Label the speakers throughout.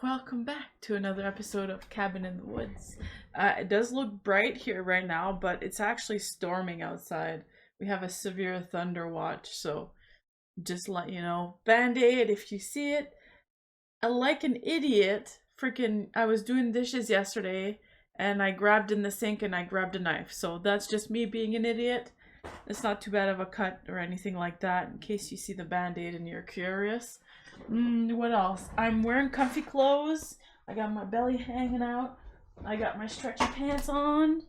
Speaker 1: welcome back to another episode of Cabin in the Woods. It does look bright here right now, but it's actually storming outside. We have a severe thunder watch, so just let you know. Band-Aid if you see it. Like an idiot, I was doing dishes yesterday, and I grabbed in the sink and I grabbed a knife. So that's just me being an idiot. It's not too bad of a cut or anything like that, in case you see the Band-Aid and you're curious. What else? I'm wearing comfy clothes. I got my belly hanging out. I got my stretchy pants on.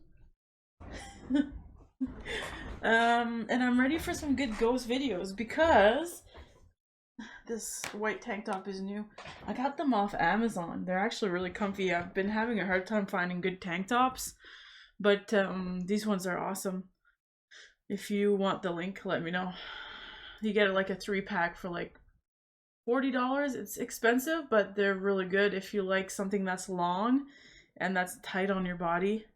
Speaker 1: And I'm ready for some good ghost videos because this white tank top is new. I got them off Amazon. They're actually really comfy. I've been having a hard time finding good tank tops, but these ones are awesome. If you want the link, let me know. You get like a 3-pack for like $40. It's expensive, but they're really good if you like something that's long and that's tight on your body.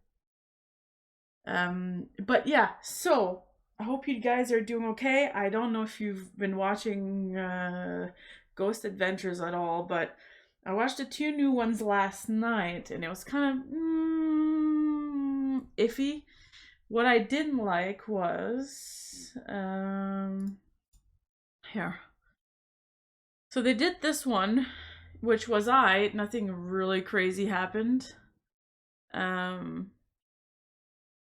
Speaker 1: But yeah, so I hope you guys are doing okay. I don't know if you've been watching Ghost Adventures at all, but I watched the 2 new ones last night and it was kind of iffy. What I didn't like was here. So they did this one, which was nothing really crazy happened. The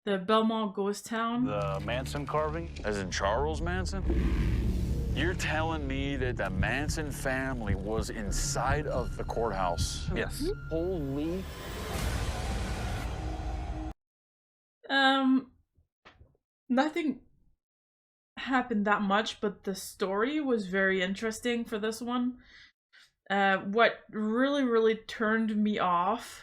Speaker 1: Belmont Ghost Town.
Speaker 2: The Manson carving, as in Charles Manson? You're telling me that the Manson family was inside of the courthouse?
Speaker 3: Yes.
Speaker 2: Holy.
Speaker 1: Nothing happened that much, but the story was very interesting for this one. What really turned me off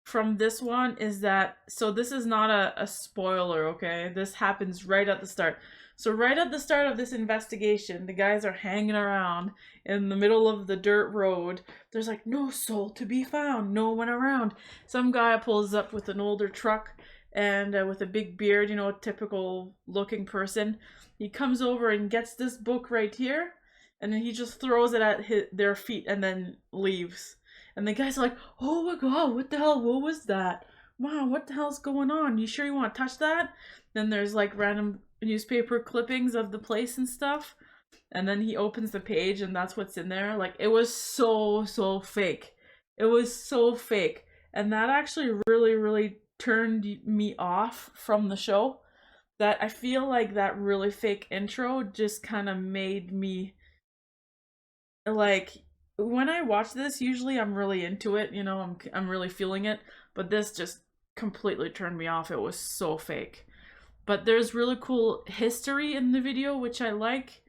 Speaker 1: from this one is that, so this is not a spoiler, okay? This happens right at the start. So right at the start of this investigation, the guys are hanging around in the middle of the dirt road. There's like no soul to be found, no one around. Some guy pulls up with an older truck and with a big beard, you know, a typical looking person. He comes over and gets this book right here, and then he just throws it at their feet and then leaves. And the guys are like, oh my god, what the hell, what was that? Wow, what the hell's going on? You sure you want to touch that? Then there's like random newspaper clippings of the place and stuff. And then he opens the page and that's what's in there. Like, it was so fake. It was so fake. And that actually really turned me off from the show. That I feel like that really fake intro just kind of made me, like, when I watch this, usually I'm really into it, you know, I'm really feeling it, but this just completely turned me off. It was so fake. But there's really cool history in the video, which I like.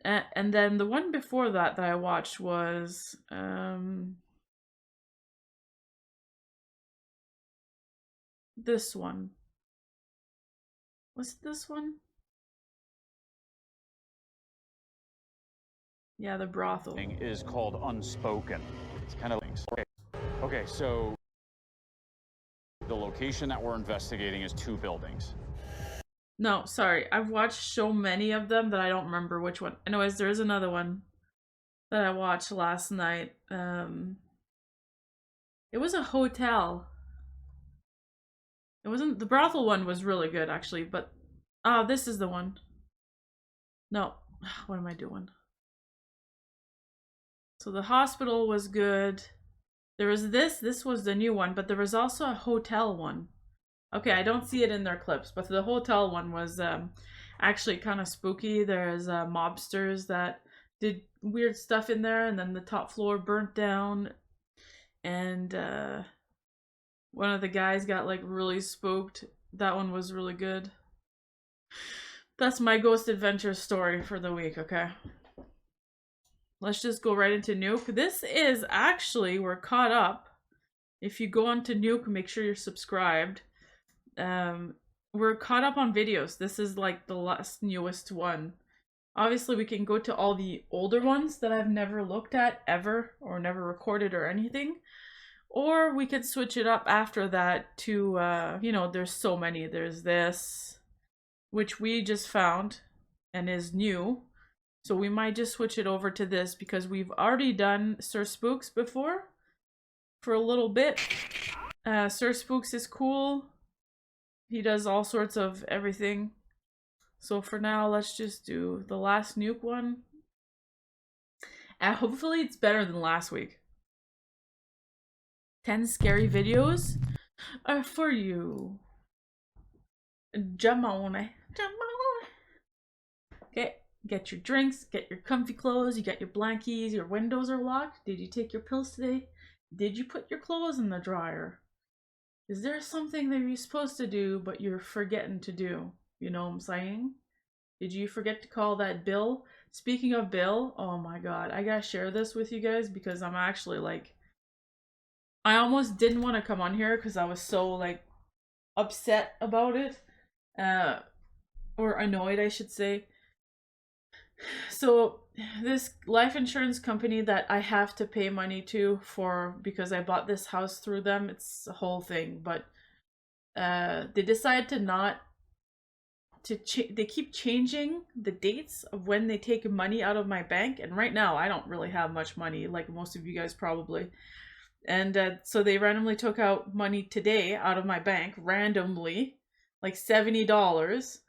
Speaker 1: And then the one before that I watched was this one. Was it this one? Yeah, the brothel.
Speaker 2: Is called Unspoken. It's kind of links. Okay, so the location that we're investigating is 2 buildings.
Speaker 1: No, sorry. I've watched so many of them that I don't remember which one. Anyways, there is another one that I watched last night. It was a hotel. It wasn't, the brothel one was really good actually, but this is the one. No, what am I doing? So the hospital was good. There was this was the new one, but there was also a hotel one. Okay, I don't see it in their clips, but the hotel one was actually kind of spooky. There's mobsters that did weird stuff in there, and then the top floor burnt down, and one of the guys got like really spooked. That one was really good. That's my ghost adventure story for the week, okay? Let's just go right into Nuke. This is actually, we're caught up. If you go on to Nuke, make sure you're subscribed. We're caught up on videos. This is like the newest one. Obviously, we can go to all the older ones that I've never looked at ever or never recorded or anything. Or we could switch it up after that to, you know, there's so many. There's this, which we just found and is new. So we might just switch it over to this because we've already done Sir Spooks before. for a little bit. Sir Spooks is cool. He does all sorts of everything. So for now, let's just do the last nuke one. And hopefully it's better than last week. 10 scary videos are for you. Jamone. Jamone. Okay, get your drinks, get your comfy clothes, you got your blankies, your windows are locked. Did you take your pills today? Did you put your clothes in the dryer? Is there something that you're supposed to do but you're forgetting to do? You know what I'm saying? Did you forget to call that bill? Speaking of bill, oh my god, I gotta share this with you guys because I'm actually like, I almost didn't want to come on here because I was so like upset about it. Or annoyed, I should say. So this life insurance company that I have to pay money to for because I bought this house through them, it's a whole thing, but they decide to not they keep changing the dates of when they take money out of my bank, and right now I don't really have much money like most of you guys probably. And so they randomly took out money today out of my bank randomly, like $70.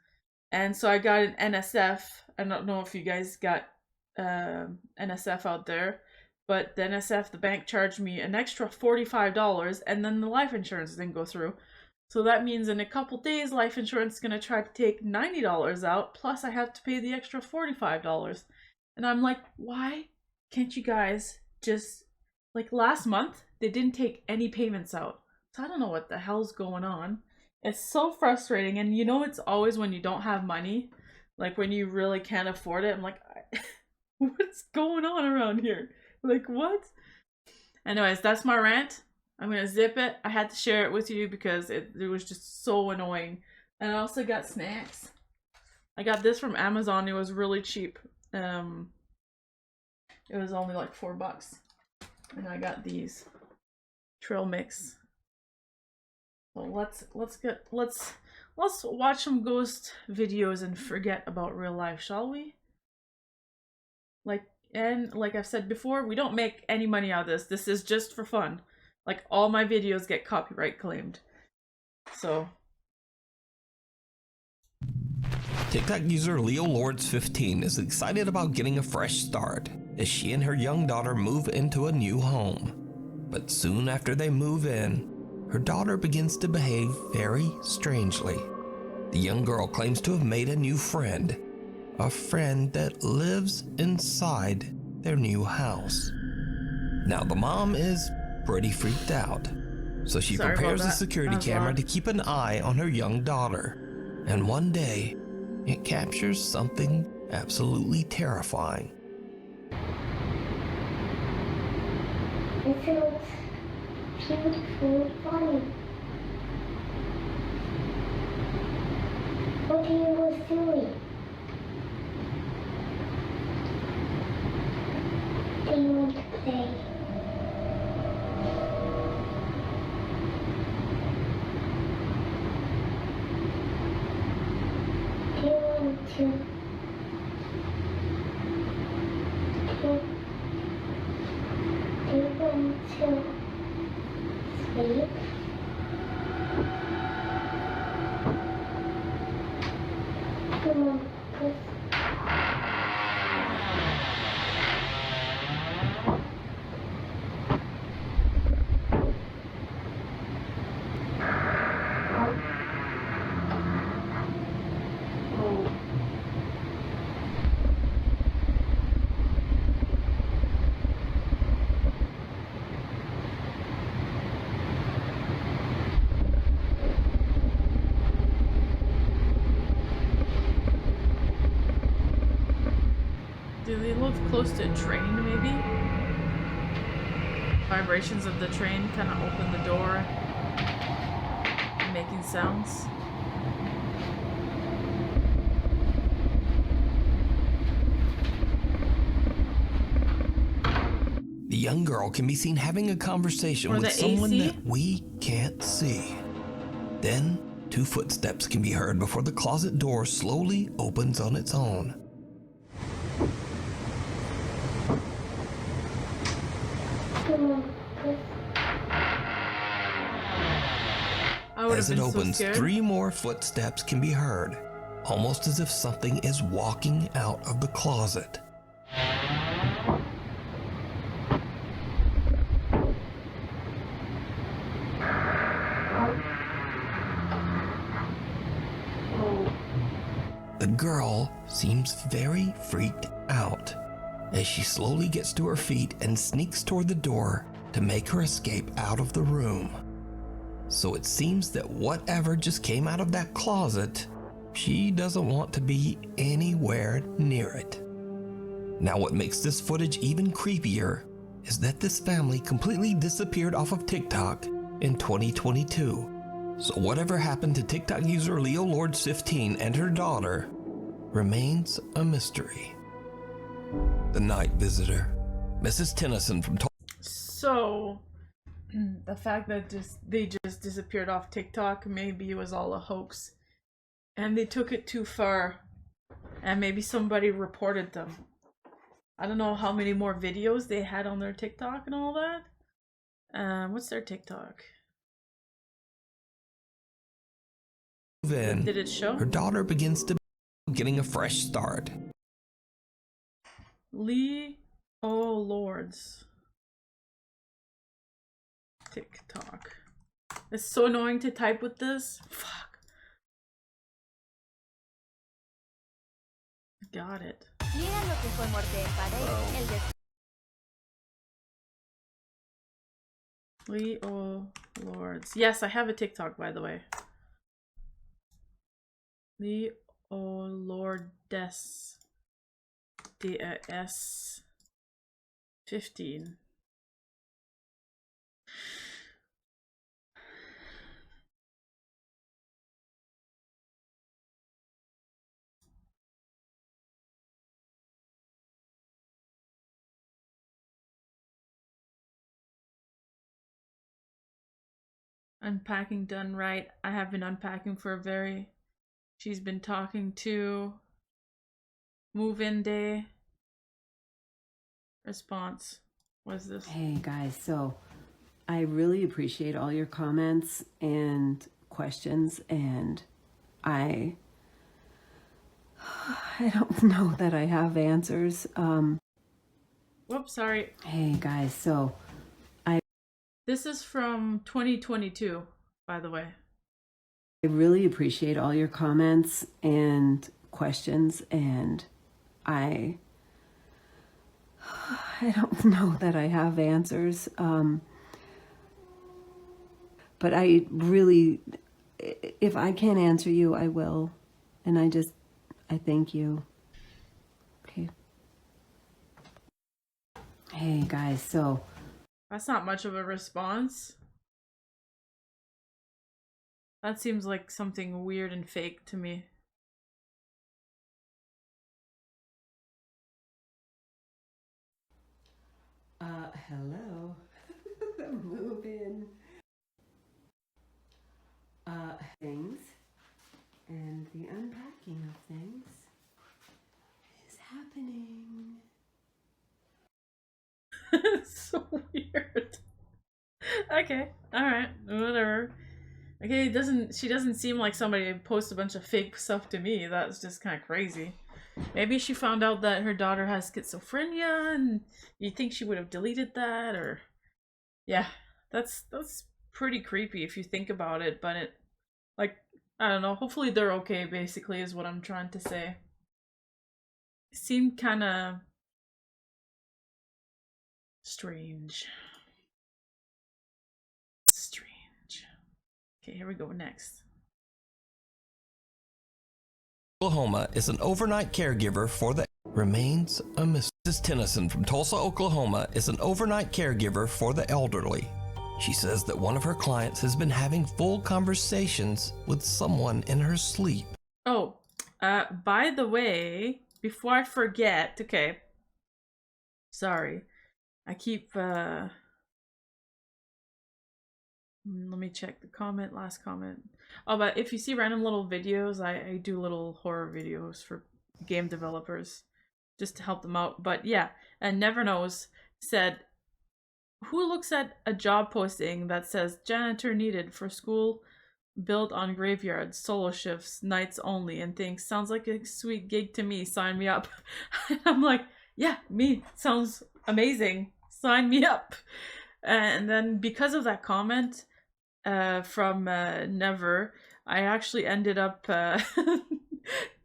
Speaker 1: And so I got an NSF. I don't know if you guys got NSF out there, but the NSF, the bank charged me an extra $45, and then the life insurance didn't go through. So that means in a couple days, life insurance is going to try to take $90 out, plus I have to pay the extra $45. And I'm like, why can't you guys just, like last month, they didn't take any payments out. So I don't know what the hell's going on. It's so frustrating, and you know it's always when you don't have money, like when you really can't afford it. I'm like, what's going on around here? Like, what? Anyways, that's my rant. I'm gonna zip it. I had to share it with you because it was just so annoying. And I also got snacks. I got this from Amazon. It was really cheap. It was only like $4. And I got these trail mix. So let's watch some ghost videos and forget about real life, shall we? Like I've said before, we don't make any money out of this. This is just for fun. Like all my videos get copyright claimed. So
Speaker 3: TikTok user Leo Lords 15 is excited about getting a fresh start as she and her young daughter move into a new home. But soon after they move in, her daughter begins to behave very strangely. The young girl claims to have made a new friend, a friend that lives inside their new house. Now the mom is pretty freaked out, so she prepares a security camera to keep an eye on her young daughter. And one day, it captures something absolutely terrifying.
Speaker 4: It feels beautiful, funny. What he was doing? Do you want to play? Do you want to? Do you want to sleep? Come on, please.
Speaker 1: do they live close to a train, maybe? Vibrations of the train kind of open the door, making sounds.
Speaker 3: The young girl can be seen having a conversation with someone that we can't see. Then, 2 footsteps can be heard before the closet door slowly opens on its own.
Speaker 4: Come on, please.
Speaker 1: I would have
Speaker 3: As it
Speaker 1: been so
Speaker 3: opens,
Speaker 1: scared.
Speaker 3: 3 more footsteps can be heard, almost as if something is walking out of the closet. The girl seems very freaked out as she slowly gets to her feet and sneaks toward the door to make her escape out of the room. So it seems that whatever just came out of that closet, she doesn't want to be anywhere near it. Now, what makes this footage even creepier is that this family completely disappeared off of TikTok in 2022. So whatever happened to TikTok user Leo Lords 15 and her daughter remains a mystery. The Night Visitor. Mrs. Tennyson from
Speaker 1: So, the fact that they just disappeared off TikTok, maybe it was all a hoax. And they took it too far. And maybe somebody reported them. I don't know how many more videos they had on their TikTok and all that. What's their TikTok?
Speaker 3: in,
Speaker 1: Did it show?
Speaker 3: her daughter begins to getting a fresh start.
Speaker 1: Leo Lords. TikTok. It's so annoying to type with this. Fuck. Got it. Leo Lords. Yes, I have a TikTok, by the way. Leo Lordes. DAS 15. Unpacking done right. I have been unpacking for a very... She's been talking to... Move-in day. Response. What is this?
Speaker 5: Hey guys, so I really appreciate all your comments and questions, and I don't know that I have answers.
Speaker 1: Whoops, sorry.
Speaker 5: Hey guys, so
Speaker 1: This is from 2022, by the way.
Speaker 5: I really appreciate all your comments and questions, and I don't know that I have answers. But I really, if I can't answer you, I will. And I thank you. Okay. Hey guys, so
Speaker 1: That's not much of a response. That seems like something weird and fake to me.
Speaker 5: hello. The move-in. Things. And the unpacking of things is happening.
Speaker 1: So weird. Okay, alright, whatever. Okay, she doesn't seem like somebody who posts a bunch of fake stuff to me. That's just kind of crazy. Maybe she found out that her daughter has schizophrenia and you think she would have deleted that, or... Yeah, that's pretty creepy if you think about it, but it... Like, I don't know, hopefully they're okay, basically, is what I'm trying to say. It seemed kind of... strange. Okay, here we go next.
Speaker 3: Oklahoma is an overnight caregiver for the remains a Mrs. Tennyson from Tulsa, Oklahoma is an overnight caregiver for the elderly. She says that one of her clients has been having full conversations with someone in her sleep.
Speaker 1: Oh, by the way, before I forget, okay. Sorry. I keep, let me check the comment, last comment. Oh, but if you see random little videos, I do little horror videos for game developers just to help them out. But yeah, and Never Knows said, who looks at a job posting that says janitor needed for school built on graveyards, solo shifts, nights only, and thinks, sounds like a sweet gig to me, sign me up. I'm like, yeah, me, sounds amazing, sign me up. And then because of that comment from Never, I actually ended up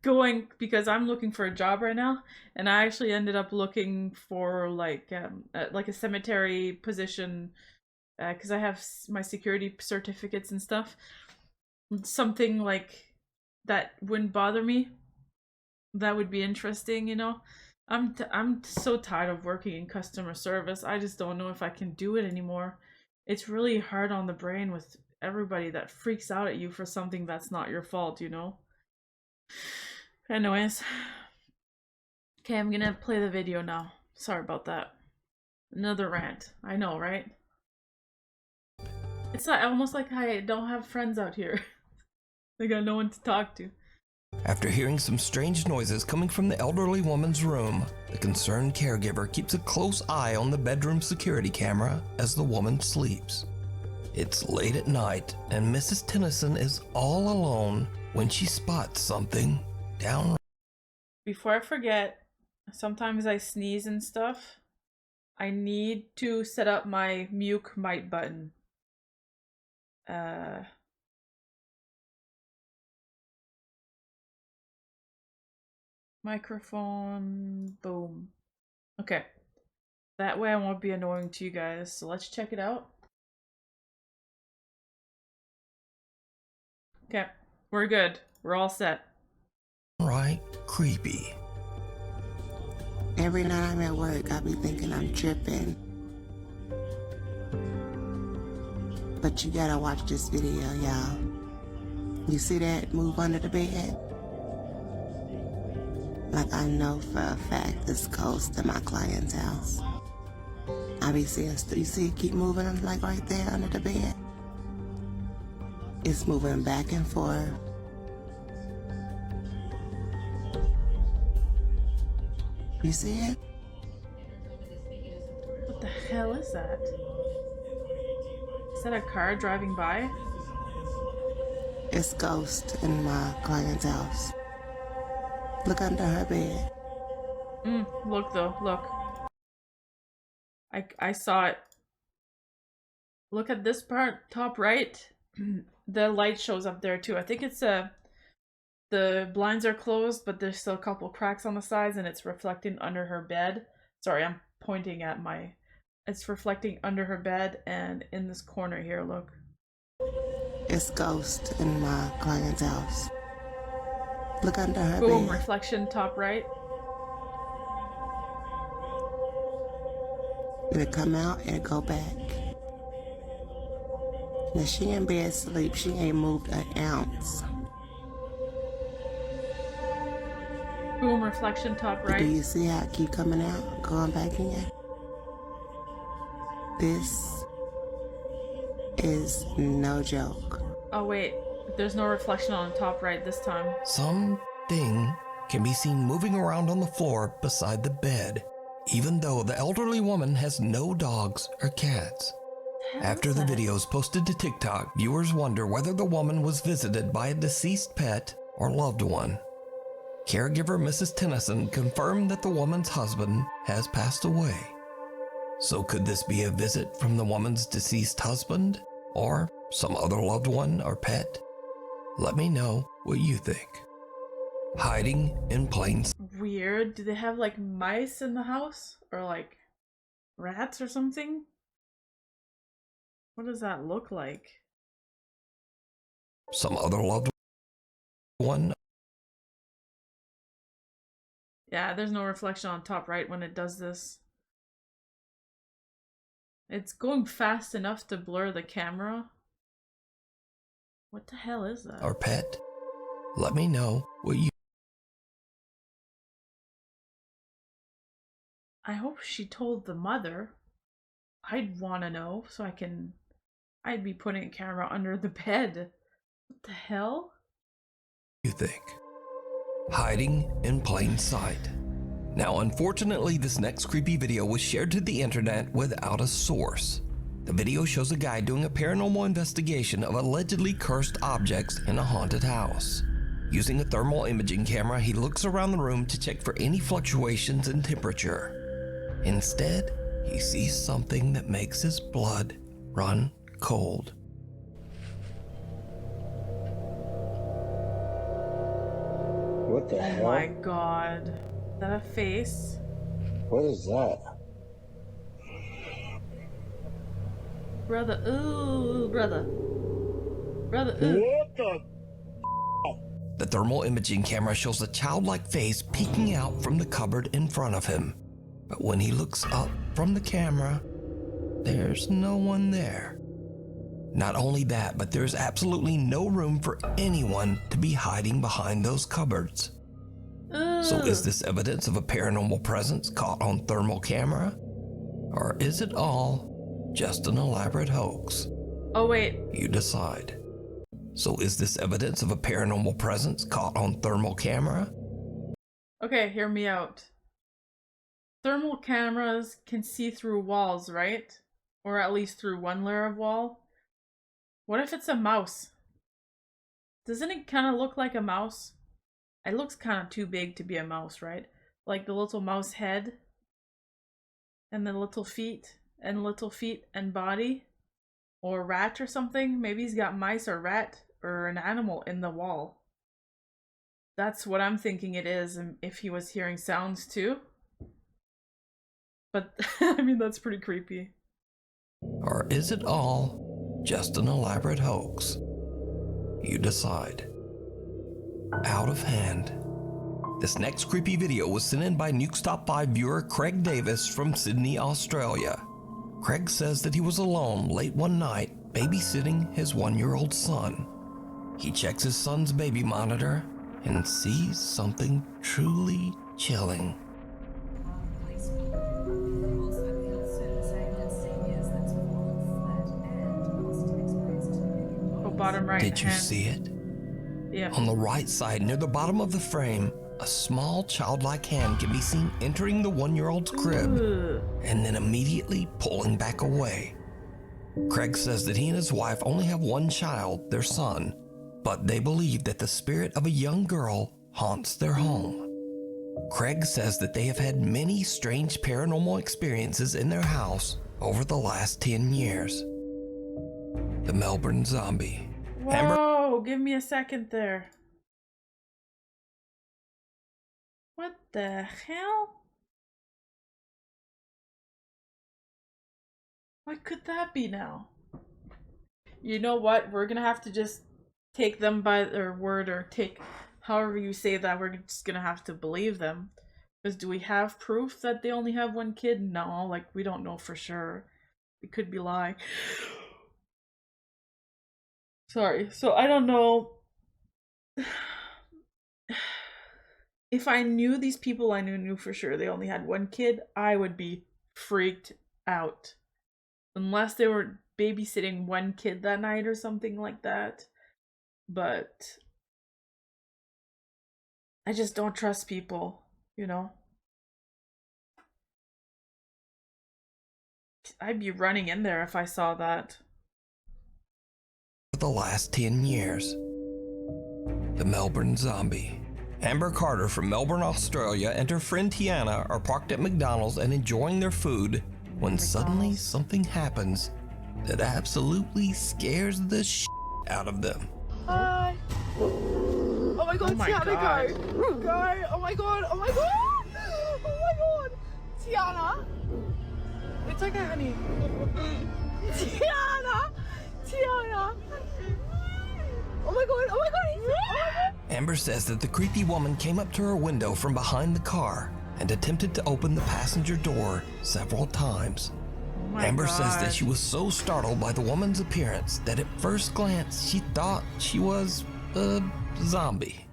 Speaker 1: going, because I'm looking for a job right now, and I actually ended up looking for like a cemetery position, because I have my security certificates and stuff. Something like that wouldn't bother me. That would be interesting, you know. I'm so tired of working in customer service. I just don't know if I can do it anymore. It's really hard on the brain with everybody that freaks out at you for something that's not your fault, you know. Anyways, okay, I'm gonna play the video now. Sorry about that. Another rant. I know, right? It's not almost like I don't have friends out here. I got no one to talk to.
Speaker 3: After hearing some strange noises coming from the elderly woman's room, the concerned caregiver keeps a close eye on the bedroom security camera as the woman sleeps. It's late at night, and Mrs. Tennyson is all alone when she spots something down.
Speaker 1: Before I forget, sometimes I sneeze and stuff. I need to set up my mute mic button. Microphone, boom. Okay. That way I won't be annoying to you guys. So let's check it out. Okay, we're good. We're all set.
Speaker 3: Right, creepy.
Speaker 6: Every night I'm at work, I be thinking I'm tripping. But you gotta watch this video, y'all. You see that move under the bed? Like I know for a fact it's close to my client's house. I be seeing, you see it keep moving like right there under the bed? It's moving back and forth. You see it?
Speaker 1: What the hell is that? Is that a car driving by?
Speaker 6: It's ghost in my client's house. Look under her bed.
Speaker 1: Look though, look. I saw it. Look at this part, top right. The light shows up there too. I think it's the blinds are closed, but there's still a couple cracks on the sides, and it's reflecting under her bed. Sorry, I'm pointing at my... It's reflecting under her bed and in this corner here, look.
Speaker 6: It's ghost in my client's house. Look under her
Speaker 1: Boom,
Speaker 6: bed.
Speaker 1: reflection top right.
Speaker 6: It'll come out and go back. Now she in bed asleep. She ain't moved an ounce.
Speaker 1: Boom, reflection top right.
Speaker 6: Do you see how it keep coming out, going back in? This is no joke.
Speaker 1: Oh wait, there's no reflection on the top right this time.
Speaker 3: Something can be seen moving around on the floor beside the bed, even though the elderly woman has no dogs or cats. After the video is posted to TikTok, viewers wonder whether the woman was visited by a deceased pet or loved one. Caregiver Mrs. Tennyson confirmed that the woman's husband has passed away. So could this be a visit from the woman's deceased husband or some other loved one or pet? Let me know what you think. Hiding in plain sight.
Speaker 1: Weird. Do they have like mice in the house? Or like rats or something? What does that look like?
Speaker 3: Some other loved one.
Speaker 1: Yeah, there's no reflection on top right when it does this. It's going fast enough to blur the camera. What the hell is that?
Speaker 3: Or pet. Let me know what you...
Speaker 1: I hope she told the mother. I'd want to know so I'd be putting a camera under the bed. What the hell?
Speaker 3: You think. Hiding in plain sight. Now, unfortunately, this next creepy video was shared to the internet without a source. The video shows a guy doing a paranormal investigation of allegedly cursed objects in a haunted house. Using a thermal imaging camera, he looks around the room to check for any fluctuations in temperature. Instead, he sees something that makes his blood run cold.
Speaker 7: What the
Speaker 1: Oh
Speaker 7: hell?
Speaker 1: my god. Is that a face?
Speaker 7: What is that?
Speaker 1: Brother, ooh, brother. Brother, ooh.
Speaker 7: What the?
Speaker 3: The thermal imaging camera shows a childlike face peeking out from the cupboard in front of him. But when he looks up from the camera, there's no one there. Not only that, but there's absolutely no room for anyone to be hiding behind those cupboards. So is this evidence of a paranormal presence caught on thermal camera? Or is it all just an elaborate hoax?
Speaker 1: Oh, wait.
Speaker 3: You decide. So is this evidence of a paranormal presence caught on thermal camera?
Speaker 1: Okay, hear me out. Thermal cameras can see through walls, right? Or at least through one layer of wall. What if it's a mouse? Doesn't it kind of look like a mouse? It looks kind of too big to be a mouse, right? Like the little mouse head and the little feet and body, or a rat or something. Maybe he's got mice or rat or an animal in the wall. That's what I'm thinking it is, and if he was hearing sounds too. But I mean, that's pretty creepy.
Speaker 3: Or is it all just an elaborate hoax? You decide. Out of hand. This next creepy video was sent in by Nuke's Top 5 viewer Craig Davis from Sydney, Australia. Craig says that he was alone late one night babysitting his 1-year-old son. He checks his son's baby monitor and sees something truly chilling.
Speaker 1: Oh, bottom right
Speaker 3: Did you
Speaker 1: hand.
Speaker 3: see it?
Speaker 1: Yeah.
Speaker 3: On the right side, near the bottom of the frame, a small childlike hand can be seen entering the 1-year-old's crib
Speaker 1: Ugh.
Speaker 3: and then immediately pulling back away. Craig says that he and his wife only have one child, their son, but they believe that the spirit of a young girl haunts their home. Craig says that they have had many strange paranormal experiences in their house over the last 10 years. The Melbourne Zombie.
Speaker 1: Whoa, give me a second there. What the hell? What could that be now? You know what? We're gonna have to just take them by their word, or take however you say that. We're just gonna have to believe them. Because do we have proof that they only have one kid? No, like, we don't know for sure. It could be lying. Sorry. So I don't know. If I knew these people, I knew for sure they only had one kid, I would be freaked out. Unless they were babysitting one kid that night or something like that. But I just don't trust people, you know? I'd be running in there if I saw that.
Speaker 3: For the last 10 years. The Melbourne Zombie. Amber Carter from Melbourne, Australia, and her friend Tiana are parked at McDonald's and enjoying their food when suddenly something happens that absolutely scares the shit out of them.
Speaker 8: Hi. Oh my god,
Speaker 1: Oh my
Speaker 8: Tiana,
Speaker 1: God.
Speaker 8: go. Go. Oh my god, oh my god. Oh my god. Tiana. It's okay, honey. Tiana. Tiana. Oh my god, oh my god. Oh my god.
Speaker 3: Amber says that the creepy woman came up to her window from behind the car and attempted to open the passenger door several times.
Speaker 1: Oh my
Speaker 3: Amber says that
Speaker 1: God.
Speaker 3: she was so startled by the woman's appearance that at first glance she thought she was a zombie.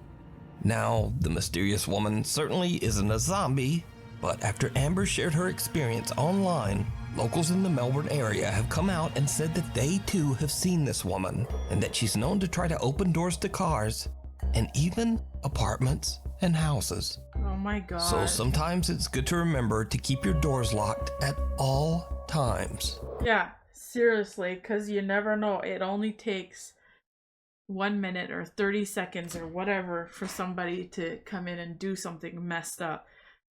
Speaker 3: Now, the mysterious woman certainly isn't a zombie, but after Amber shared her experience online, locals in the Melbourne area have come out and said that they too have seen this woman and that she's known to try to open doors to cars and even apartments and houses.
Speaker 1: Oh my god.
Speaker 3: So sometimes it's good to remember to keep your doors locked at all times.
Speaker 1: Yeah, Seriously, because you never know. It only takes 1 minute or 30 seconds or whatever for somebody to come in and do something messed up.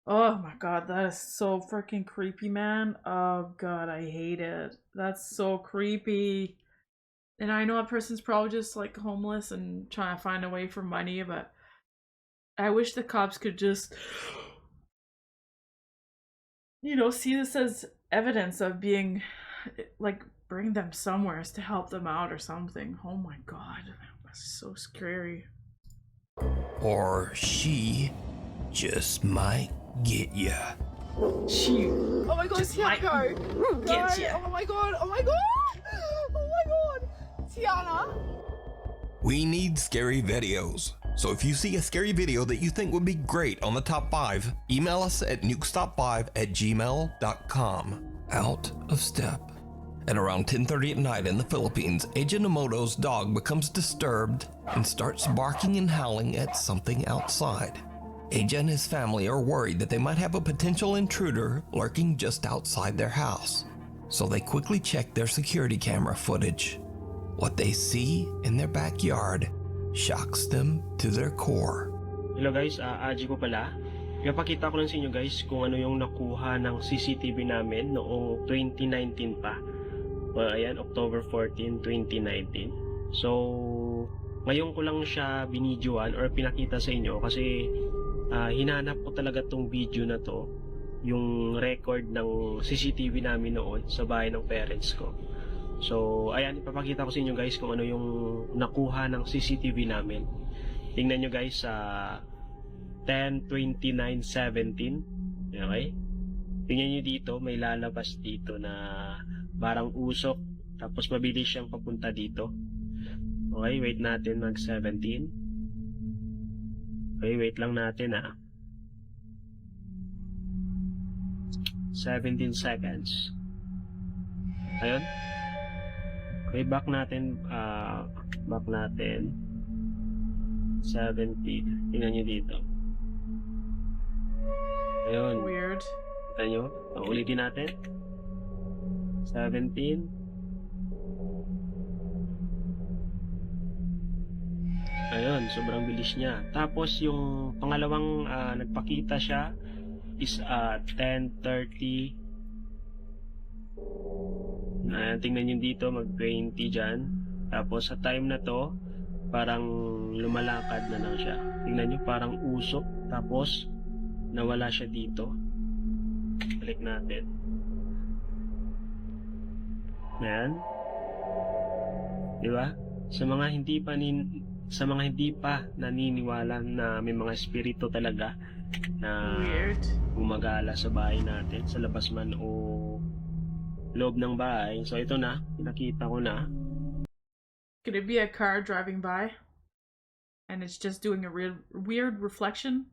Speaker 1: Oh my god, that is so freaking creepy, man. Oh god, I hate it. That's so creepy. And I know a person's probably just like homeless and trying to find a way for money, but I wish the cops could just, see this as evidence of being, like, bring them somewheres to help them out or something. Oh my god, that's so scary.
Speaker 3: Or she just might get ya.
Speaker 1: She
Speaker 8: Oh my god,
Speaker 1: just
Speaker 8: Tiana,
Speaker 1: might
Speaker 8: go.
Speaker 1: get
Speaker 8: Go.
Speaker 1: ya.
Speaker 8: Oh my god, oh my god. Oh my god. Tiana.
Speaker 3: We need scary videos. So if you see a scary video that you think would be great on the top 5, email us at nukestop5@gmail.com. Out of step. At around 10:30 at night in the Philippines, Agent Emoto's dog becomes disturbed and starts barking and howling at something outside. Aja and his family are worried that they might have a potential intruder lurking just outside their house. So they quickly check their security camera footage. What they see in their backyard shocks them to their core.
Speaker 9: Hello guys, Aji po pala. Pinapakita ko lang sa inyo guys kung ano yung nakuha ng CCTV namin noong 2019 pa. Ayan, October 14, 2019. So, ngayon ko lang siya binidyoan or pinakita sa inyo kasi hinanap ko talaga tong video na to, yung record ng CCTV namin noon sa bahay ng parents ko. So, ayan, ipapakita ko sa inyo guys kung ano yung nakuha ng CCTV namin. Tingnan nyo guys sa 10:29:17. Okay? Tingnan nyo dito, may lalabas dito na parang usok. Tapos mabilis siyang papunta dito. Okay, wait natin mag 17. Okay, wait lang natin 17 seconds. Ayun. Okay, back natin 17. Tingnan nyo dito. Ayun.
Speaker 1: Weird.
Speaker 9: Kita nyo? Ulitin natin. 17. Ayun, sobrang bilis niya. Tapos yung pangalawang nagpakita siya is 10:30. Tingnan nyo dito, mag-20 dyan. Tapos sa time na to, parang lumalakad na lang siya. Tingnan nyo, parang usok. Tapos, nawala siya dito. Balik natin. Ayan. Diba? Sa mga hindi pa naniniwala na may mga espiritu talaga na
Speaker 1: Weird.
Speaker 9: gumagala sa bahay natin, sa labas man o loob ng bahay. So ito na, pinakita ko na.
Speaker 1: Could it be a car driving by? And it's just doing a weird reflection?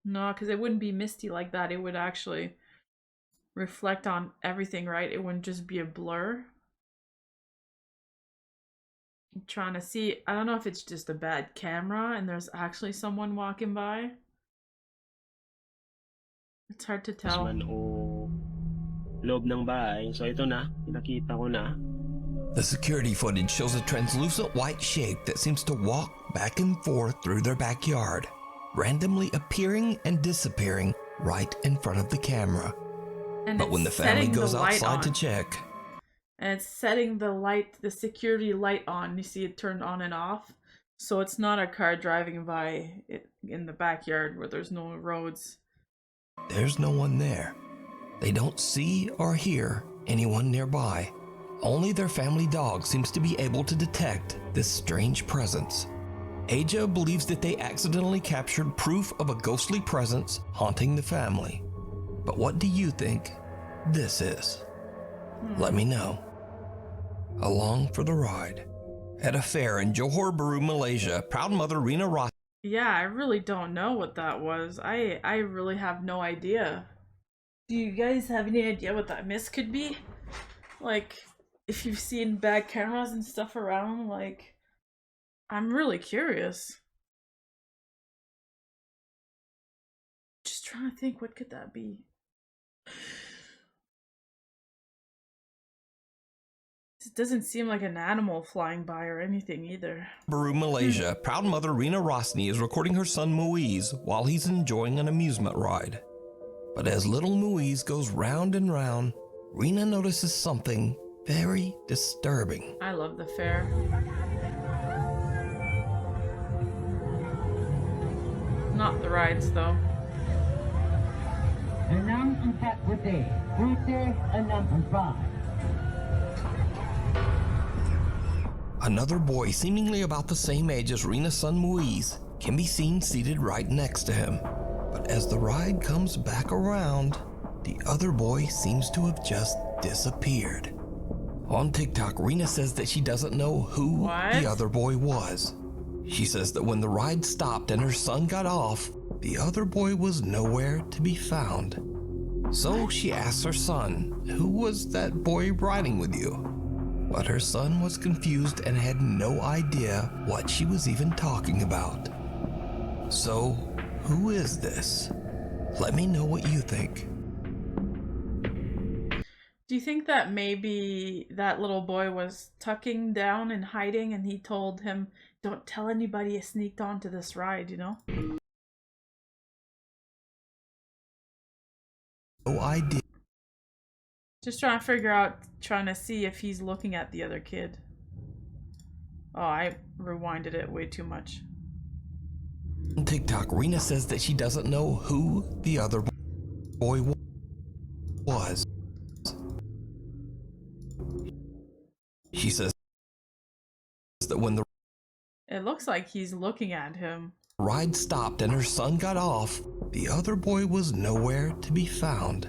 Speaker 1: No, because it wouldn't be misty like that. It would actually reflect on everything, right? It wouldn't just be a blur. I'm trying to see. I don't know if it's just a bad camera and there's actually someone walking by. It's hard to tell.
Speaker 9: Man o loob ng bahay. So ito na, pinakita ko na.
Speaker 3: The security footage shows a translucent white shape that seems to walk back and forth through their backyard, randomly appearing and disappearing right in front of the camera.
Speaker 1: And
Speaker 3: But when the family goes outside to check,
Speaker 1: and it's setting the security light on. You see it turned on and off. So it's not a car driving by in the backyard where there's no roads.
Speaker 3: there's no one there. They don't see or hear anyone nearby. Only their family dog seems to be able to detect this strange presence. Aja believes that they accidentally captured proof of a ghostly presence haunting the family. But what do you think this is? Let me know. Along for the ride. At a fair in Johor Bahru, Malaysia, proud mother Rina Ross.
Speaker 1: Yeah, I really don't know what that was. I really have no idea. Do you guys have any idea what that mist could be? Like, if you've seen bad cameras and stuff around, like, I'm really curious. trying to think, what could that be? It doesn't seem like an animal flying by or anything either.
Speaker 3: Baru, Malaysia, proud mother Rina Rosny is recording her son Muiz while he's enjoying an amusement ride. But as little Muiz goes round and round, Rina notices something very disturbing.
Speaker 1: I love the fair. Not the rides though.
Speaker 3: Another boy, seemingly about the same age as Rina's son Muiz, can be seen seated right next to him. But as the ride comes back around, the other boy seems to have just disappeared. On TikTok, Rina says that she doesn't know who the other boy was. She says that when the ride stopped and her son got off, the other boy was nowhere to be found. So she asks her son, "Who was that boy riding with you?" But her son was confused and had no idea what she was even talking about. So, who is this? Let me know what you think.
Speaker 1: Do you think that maybe that little boy was tucking down and hiding and he told him, "Don't tell anybody you sneaked onto this ride," you know?
Speaker 3: No idea.
Speaker 1: Just trying to figure out, trying to see if he's looking at the other kid. Oh, I rewinded it way too much.
Speaker 3: On TikTok, Rina says that she doesn't know who the other boy was. She says that when the
Speaker 1: It looks like he's looking at him.
Speaker 3: ride stopped and her son got off, the other boy was nowhere to be found.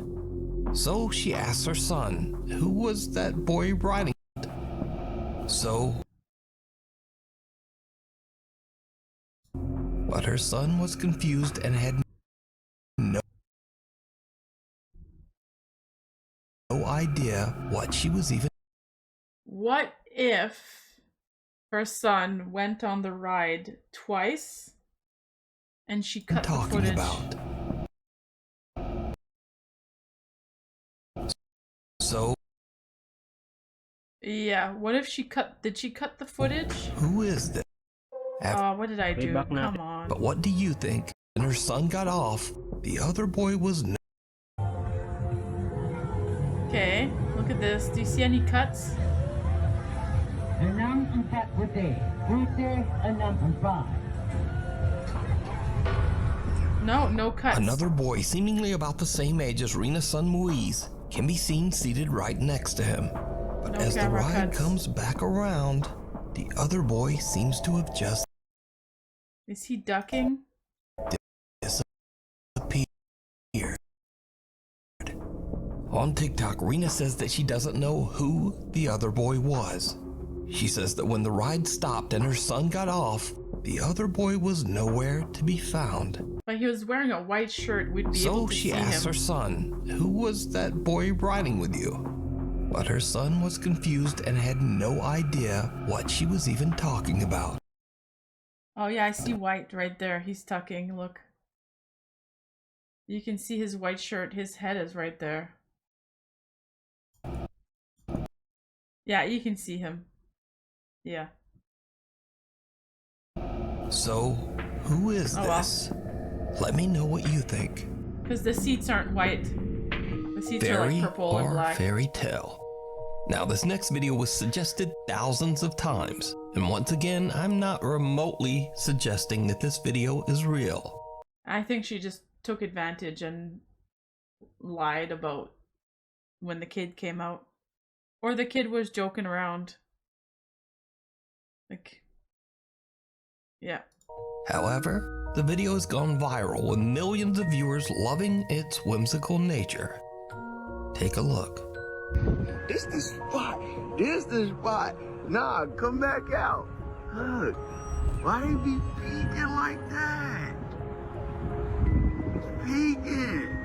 Speaker 3: So she asks her son, "Who was that boy riding?" But her son was confused and had no idea what she was even.
Speaker 1: What if her son went on the ride twice and she cut the footage? Yeah, what if she did she cut the footage?
Speaker 3: Who is this?
Speaker 1: Oh, what did I do? Come on.
Speaker 3: But what do you think? When her son got off, the other boy was
Speaker 1: Okay, look at this. Do you see any cuts? No, no cuts.
Speaker 3: Another boy, seemingly about the same age as Rina's son Muiz, can be seen seated right next to him. But as the ride comes back around, the other boy seems to have just
Speaker 1: Is he ducking?
Speaker 3: disappeared. On TikTok, Rina says that she doesn't know who the other boy was. She says that when the ride stopped and her son got off, the other boy was nowhere to be found.
Speaker 1: But he was wearing a white shirt, we'd be able to see him.
Speaker 3: So she asks her son, "Who was that boy riding with you?" But her son was confused and had no idea what she was even talking about.
Speaker 1: Oh yeah, I see white right there. He's tucking, look. You can see his white shirt, his head is right there. Yeah, you can see him. Yeah.
Speaker 3: So, who is this? Let me know what you think.
Speaker 1: Because the seats aren't white. The seats are like purple and black.
Speaker 3: Fairy tale. Now, this next video was suggested thousands of times. And once again, I'm not remotely suggesting that this video is real.
Speaker 1: I think she just took advantage and lied about when the kid came out. Or the kid was joking around. Like, yeah.
Speaker 3: However, the video has gone viral with millions of viewers loving its whimsical nature. Take a look.
Speaker 10: This the spot. This the spot. Nah, come back out. Look, why they be peeking like that? Peeking.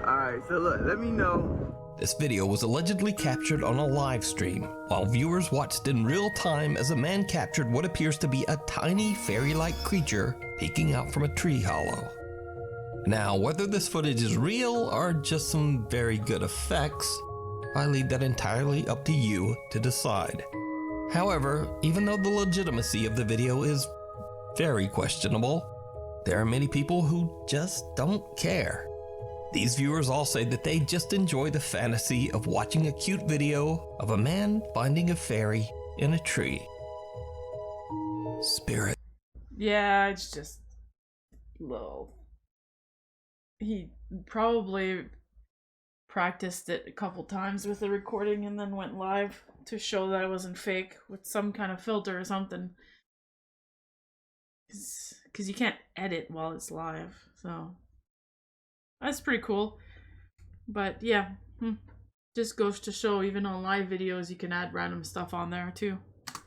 Speaker 10: All right, so look, let me know.
Speaker 3: This video was allegedly captured on a live stream, while viewers watched in real time as a man captured what appears to be a tiny fairy-like creature peeking out from a tree hollow. Now, whether this footage is real or just some very good effects, I leave that entirely up to you to decide. However, even though the legitimacy of the video is very questionable, there are many people who just don't care. These viewers all say that they just enjoy the fantasy of watching a cute video of a man finding a fairy in a tree. Spirit.
Speaker 1: Yeah, it's just low. He probably practiced it a couple times with the recording and then went live to show that it wasn't fake with some kind of filter or something. Because you can't edit while it's live, so that's pretty cool. But yeah, just goes to show even on live videos you can add random stuff on there too.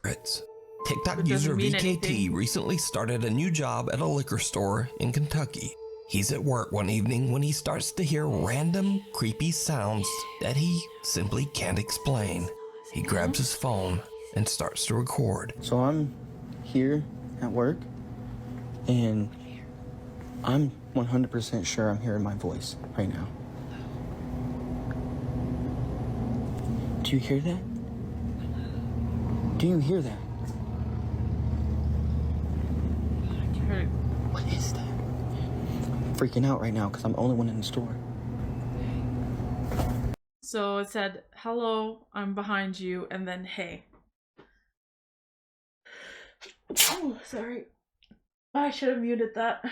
Speaker 3: TikTok user VKT recently started a new job at a liquor store in Kentucky. He's at work one evening when he starts to hear random, creepy sounds that he simply can't explain. He grabs his phone and starts to record.
Speaker 11: So I'm here at work, and I'm 100% sure I'm hearing my voice right now. Do you hear that? Do you hear that? What is that? I'm freaking out right now because I'm the only one in the store.
Speaker 1: So it said, "Hello, I'm behind you," and then "Hey." Oh, sorry. I should have muted that.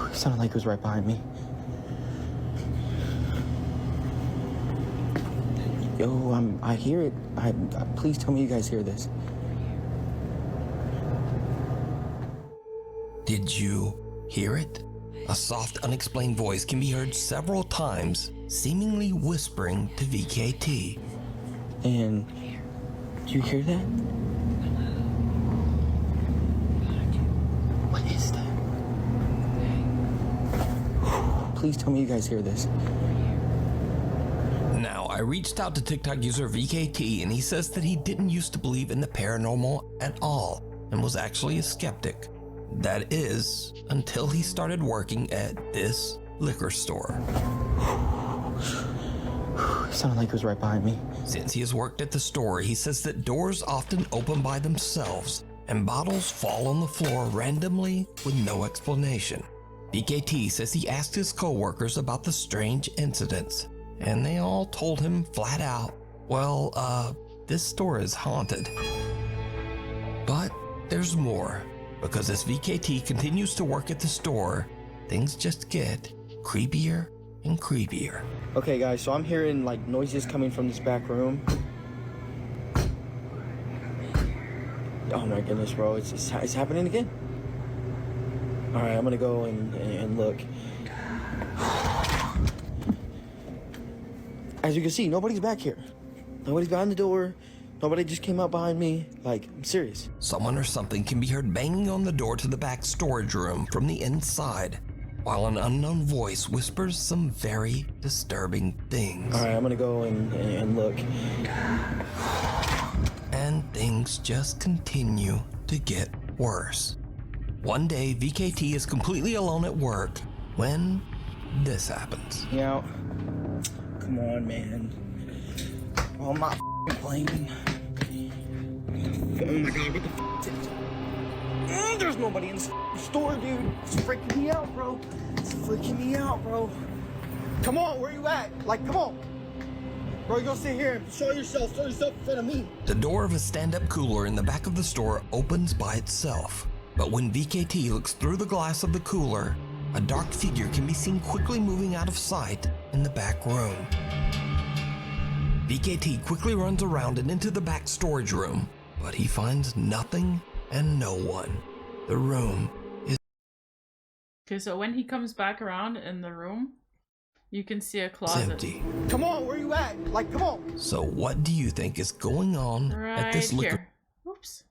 Speaker 11: It sounded like it was right behind me. Yo, I hear it. Please tell me you guys hear this.
Speaker 3: Did you hear it? A soft, unexplained voice can be heard several times, seemingly whispering to VKT.
Speaker 11: And do you hear that? What is that? Please tell me you guys hear this.
Speaker 3: Now, I reached out to TikTok user VKT and he says that he didn't used to believe in the paranormal at all and was actually a skeptic. That is, until he started working at this liquor store.
Speaker 11: It sounded like it was right behind me.
Speaker 3: Since he has worked at the store, he says that doors often open by themselves and bottles fall on the floor randomly with no explanation. VKT says he asked his co-workers about the strange incidents, and they all told him flat out, well, this store is haunted. But there's more, because as VKT continues to work at the store, things just get creepier and creepier.
Speaker 11: Okay guys, so I'm hearing like noises coming from this back room. Oh my goodness, bro, it's happening again. All right, I'm gonna go and look. As you can see, nobody's back here. Nobody's behind the door. Nobody just came out behind me. Like, I'm serious.
Speaker 3: Someone or something can be heard banging on the door to the back storage room from the inside, while an unknown voice whispers some very disturbing things.
Speaker 11: All right, I'm gonna go and look.
Speaker 3: And things just continue to get worse. One day, VKT is completely alone at work when this happens.
Speaker 11: Yeah. Come on, man. Oh, I'm not playing. Oh my god, what the f is it? There's nobody in the store, dude. It's freaking me out, bro. It's freaking me out, bro. Come on, where you at? Like, come on. Bro, you gonna sit here and show yourself in front of me.
Speaker 3: The door of a stand-up cooler in the back of the store opens by itself. But when VKT looks through the glass of the cooler, a dark figure can be seen quickly moving out of sight in the back room. VKT quickly runs around and into the back storage room, but he finds nothing and no one. The room is
Speaker 1: Okay, so when he comes back around in the room, you can see a closet.
Speaker 3: empty.
Speaker 11: Come on, where you at? Like, come on.
Speaker 3: So what do you think is going on at this liquor?
Speaker 1: Here. Oops.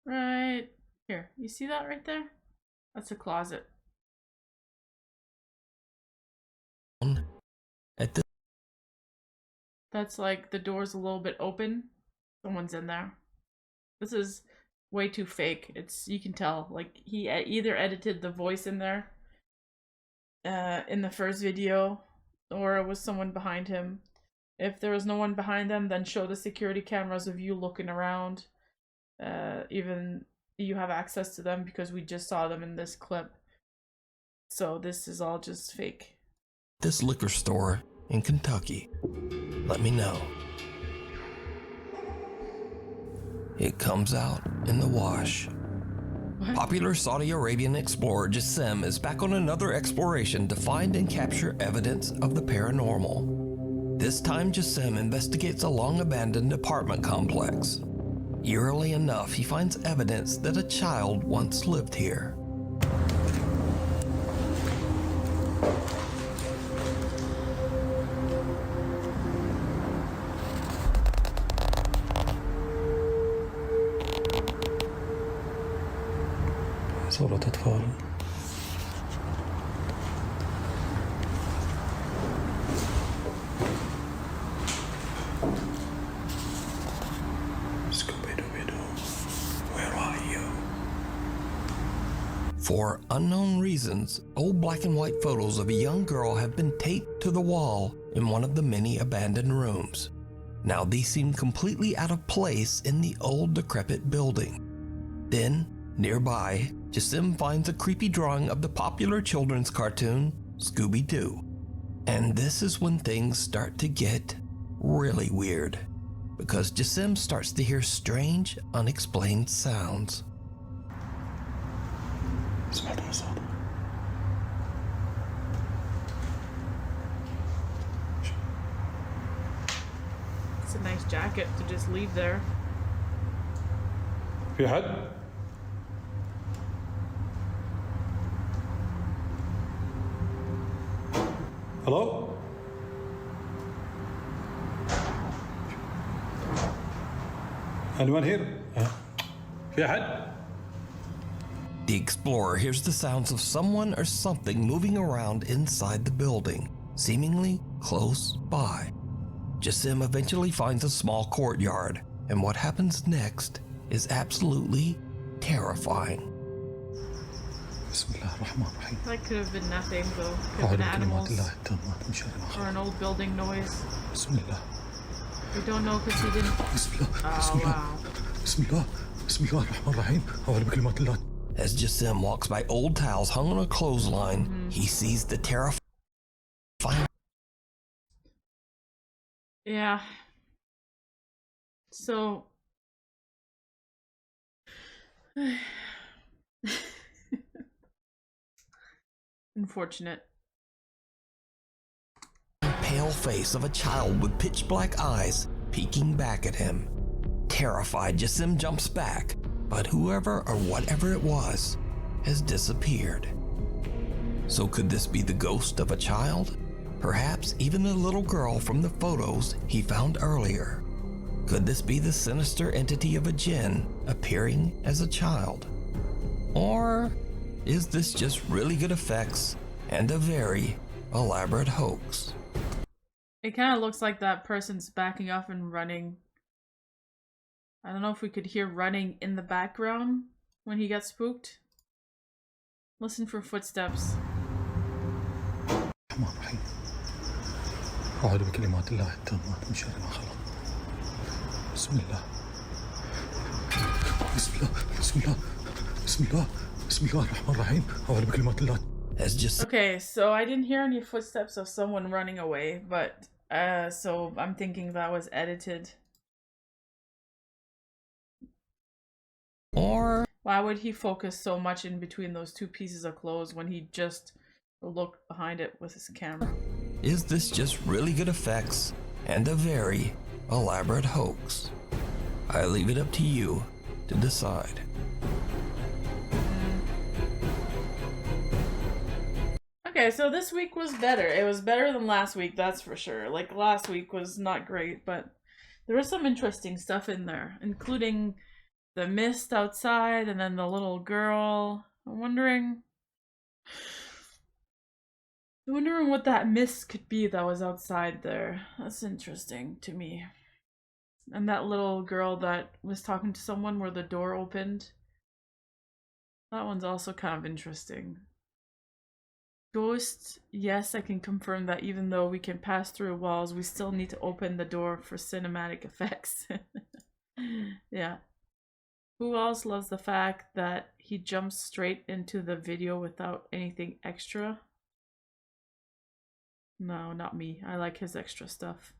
Speaker 1: Right here. You see that right there? That's a closet.
Speaker 3: At this
Speaker 1: That's like the door's a little bit open. Someone's in there. This is way too fake. You can tell, like, he either edited the voice in there in the first video, or it was someone behind him. If there was no one behind them, then show the security cameras of you looking around. Even you have access to them because we just saw them in this clip. So this is all just fake.
Speaker 3: This liquor store in Kentucky. Let me know. It comes out in the wash.
Speaker 1: What?
Speaker 3: Popular Saudi Arabian explorer Jassim is back on another exploration to find and capture evidence of the paranormal. This time Jassim investigates a long-abandoned apartment complex. Eerily enough, he finds evidence that a child once lived here.
Speaker 12: صورة أطفال. Where are you?
Speaker 3: For unknown reasons, old black and white photos of a young girl have been taped to the wall in one of the many abandoned rooms. Now these seem completely out of place in the old decrepit building. Then, nearby, Jassim finds a creepy drawing of the popular children's cartoon, Scooby-Doo. And this is when things start to get really weird, because Jassim starts to hear strange, unexplained sounds.
Speaker 1: It's a nice jacket to just leave there.
Speaker 12: في حد؟ Hello? Anyone here? في أحد؟
Speaker 3: The explorer hears the sounds of someone or something moving around inside the building, seemingly close by. Jassim eventually finds a small courtyard, and what happens next is absolutely terrifying.
Speaker 1: That could have been nothing, though. Could have been animals or an old building noise. We don't know because he didn't. Oh, wow.
Speaker 3: As Jassim walks by old towels hung on a clothesline, he sees the terrifying.
Speaker 1: Yeah. So. Unfortunate.
Speaker 3: Pale face of a child with pitch black eyes peeking back at him. Terrified, Jassim jumps back, but whoever or whatever it was has disappeared. So could this be the ghost of a child? Perhaps even the little girl from the photos he found earlier. Could this be the sinister entity of a jinn appearing as a child? Or is this just really good effects and a very elaborate hoax?
Speaker 1: It kind of looks like that person's backing up and running. I don't know if we could hear running in the background when he got spooked. Listen for footsteps.
Speaker 12: أعوذ بكلمات الله التامات من شر ما خلق. بسم الله. بسم الله. بسم الله. بسم الله. بسم الله الرحمن الرحيم. أعوذ بكلمات الله.
Speaker 1: Okay, so I didn't hear any footsteps of someone running away, but so I'm thinking that was edited.
Speaker 3: Or
Speaker 1: why would he focus so much in between those two pieces of clothes when he just looked behind it with his camera?
Speaker 3: Is this just really good effects and a very elaborate hoax? I leave it up to you to decide.
Speaker 1: Okay, so this week was better. It was better than last week, that's for sure. Like, last week was not great, but there was some interesting stuff in there, including the mist outside and then the little girl. I'm wondering what that mist could be that was outside there. That's interesting to me. And that little girl that was talking to someone where the door opened. That one's also kind of interesting. Ghosts, yes, I can confirm that even though we can pass through walls, we still need to open the door for cinematic effects. Yeah. Who else loves the fact that he jumps straight into the video without anything extra? No, not me. I like his extra stuff.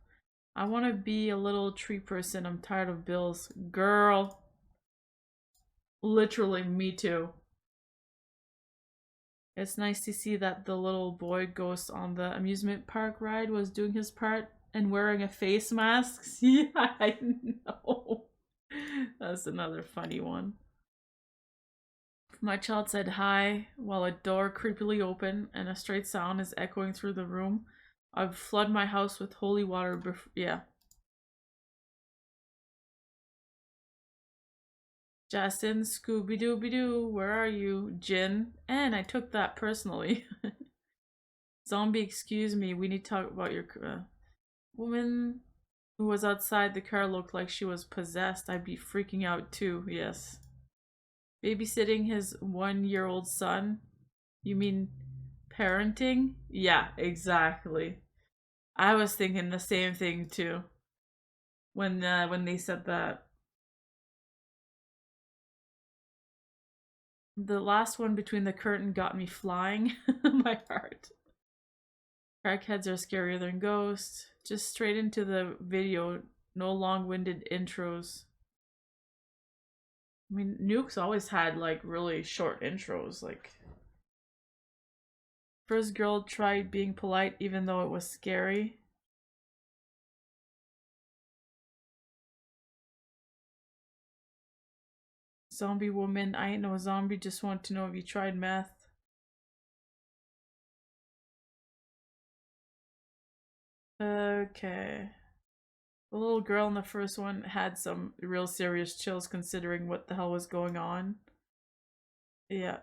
Speaker 1: I want to be a little tree person. I'm tired of bills. Girl. Literally, me too. It's nice to see that the little boy ghost on the amusement park ride was doing his part and wearing a face mask. Yeah, I know. That's another funny one. My child said hi while a door creepily opened and a straight sound is echoing through the room. I've flooded my house with holy water. Yeah. Justin, Scooby-Dooby-Doo, where are you? Jin. And I took that personally. Zombie, excuse me, we need to talk about your woman who was outside the car looked like she was possessed. I'd be freaking out too, yes. Babysitting his 1-year-old son? You mean parenting? Yeah, exactly. I was thinking the same thing too. When they said that. The last one between the curtain got me flying. My heart. Crackheads are scarier than ghosts. Just straight into the video. No long-winded intros. I mean, Nuke's always had like really short intros. Like, first girl tried being polite even though it was scary. Zombie woman, I ain't no zombie, just want to know if you tried meth. Okay. The little girl in the first one had some real serious chills considering what the hell was going on. Yeah.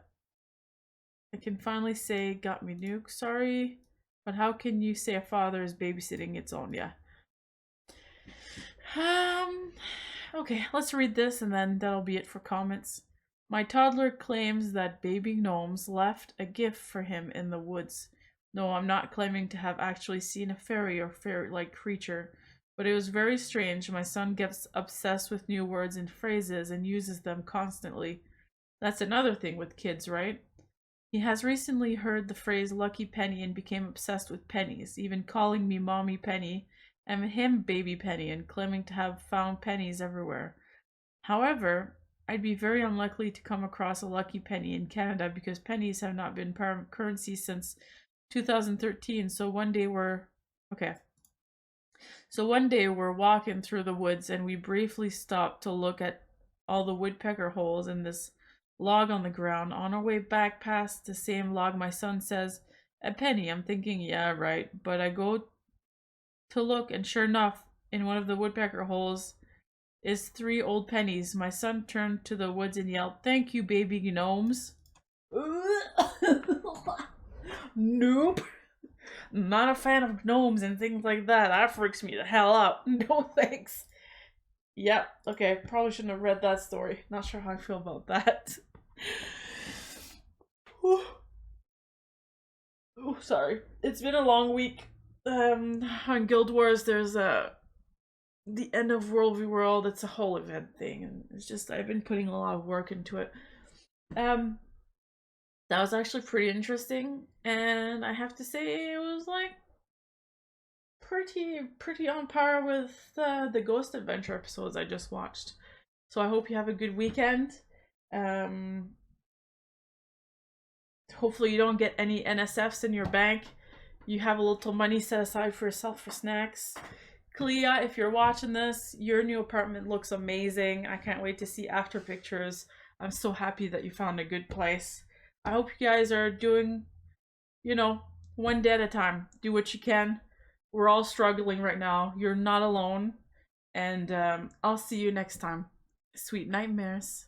Speaker 1: I can finally say, got me Nuke, sorry. But how can you say a father is babysitting its own? Yeah. Okay, let's read this and then that'll be it for comments. My toddler claims that baby gnomes left a gift for him in the woods. No, I'm not claiming to have actually seen a fairy or fairy-like creature, but it was very strange. My son gets obsessed with new words and phrases and uses them constantly. That's another thing with kids, right? He has recently heard the phrase lucky penny and became obsessed with pennies, even calling me mommy penny and him baby penny and claiming to have found pennies everywhere. However, I'd be very unlikely to come across a lucky penny in Canada because pennies have not been currency since 2013. So one day we're walking through the woods and we briefly stopped to look at all the woodpecker holes in this log on the ground. On our way back past the same log, my son says, "A penny." I'm thinking, yeah, right. But I go to look, and sure enough, in one of the woodpecker holes is 3 old pennies. My son turned to the woods and yelled, "Thank you, baby gnomes." Nope. Not a fan of gnomes and things like that. That freaks me the hell out. No thanks. Yep. Okay. Probably shouldn't have read that story. Not sure how I feel about that. Oh, sorry. It's been a long week. On Guild Wars, there's the end of World v World. It's a whole event thing, and it's just I've been putting a lot of work into it. That was actually pretty interesting, and I have to say it was like pretty on par with the Ghost Adventure episodes I just watched. So I hope you have a good weekend. Hopefully you don't get any NSFs in your bank. You have a little money set aside for yourself for snacks. Clea, if you're watching this, your new apartment looks amazing. I can't wait to see after pictures. I'm so happy that you found a good place. I hope you guys are doing, one day at a time. Do what you can. We're all struggling right now. You're not alone. And I'll see you next time. Sweet nightmares.